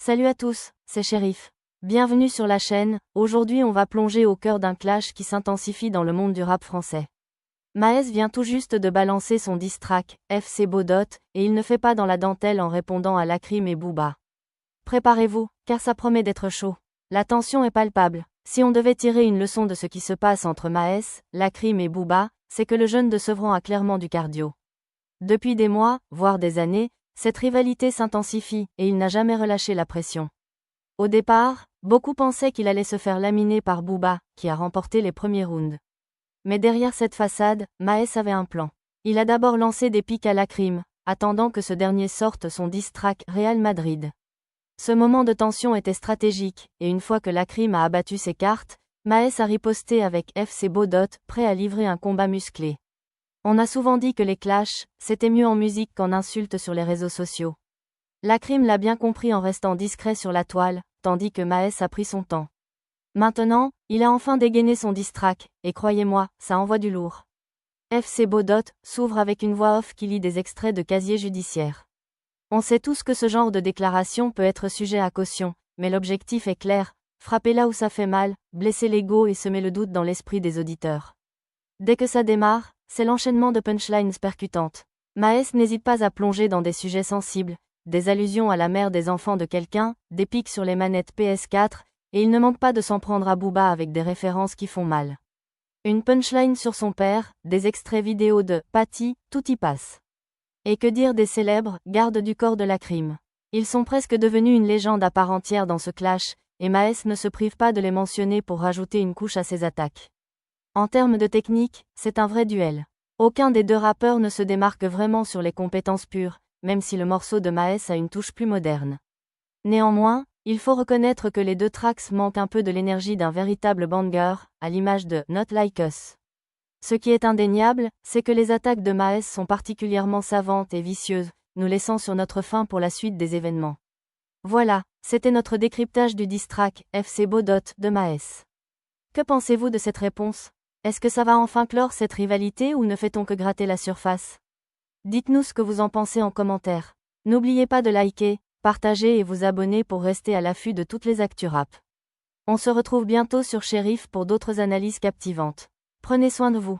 Salut à tous, c'est Shérif. Bienvenue sur la chaîne. Aujourd'hui on va plonger au cœur d'un clash qui s'intensifie dans le monde du rap français. Maes vient tout juste de balancer son diss track, FC Bodot, et il ne fait pas dans la dentelle en répondant à Lakrim et Booba. Préparez-vous, car ça promet d'être chaud. La tension est palpable. Si on devait tirer une leçon de ce qui se passe entre Maes, Lakrim et Booba, c'est que le jeune de Sevran a clairement du cardio. Depuis des mois, voire des années, cette rivalité s'intensifie, et il n'a jamais relâché la pression. Au départ, beaucoup pensaient qu'il allait se faire laminer par Booba, qui a remporté les premiers rounds. Mais derrière cette façade, Maes avait un plan. Il a d'abord lancé des pics à Lakrim, attendant que ce dernier sorte son diss track Real Madrid. Ce moment de tension était stratégique, et une fois que Lakrim a abattu ses cartes, Maes a riposté avec FC Bodot, prêt à livrer un combat musclé. On a souvent dit que les clashs, c'était mieux en musique qu'en insultes sur les réseaux sociaux. Lakrim l'a bien compris en restant discret sur la toile, tandis que Maes a pris son temps. Maintenant, il a enfin dégainé son diss track, et croyez-moi, ça envoie du lourd. FC Bodot s'ouvre avec une voix off qui lit des extraits de casier judiciaire. On sait tous que ce genre de déclaration peut être sujet à caution, mais l'objectif est clair, frapper là où ça fait mal, blesser l'ego et semer le doute dans l'esprit des auditeurs. Dès que ça démarre, c'est l'enchaînement de punchlines percutantes. Maes n'hésite pas à plonger dans des sujets sensibles, des allusions à la mère des enfants de quelqu'un, des pics sur les manettes PS4, et il ne manque pas de s'en prendre à Booba avec des références qui font mal. Une punchline sur son père, des extraits vidéo de Patty, tout y passe. Et que dire des célèbres gardes du corps de Lakrim. Ils sont presque devenus une légende à part entière dans ce clash, et Maes ne se prive pas de les mentionner pour rajouter une couche à ses attaques. En termes de technique, c'est un vrai duel. Aucun des deux rappeurs ne se démarque vraiment sur les compétences pures, même si le morceau de Maes a une touche plus moderne. Néanmoins, il faut reconnaître que les deux tracks manquent un peu de l'énergie d'un véritable banger, à l'image de Not Like Us. Ce qui est indéniable, c'est que les attaques de Maes sont particulièrement savantes et vicieuses, nous laissant sur notre faim pour la suite des événements. Voilà, c'était notre décryptage du diss track FC Bodot de Maes. Que pensez-vous de cette réponse? Est-ce que ça va enfin clore cette rivalité ou ne fait-on que gratter la surface? Dites-nous ce que vous en pensez en commentaire. N'oubliez pas de liker, partager et vous abonner pour rester à l'affût de toutes les actus rap. On se retrouve bientôt sur Shérif pour d'autres analyses captivantes. Prenez soin de vous.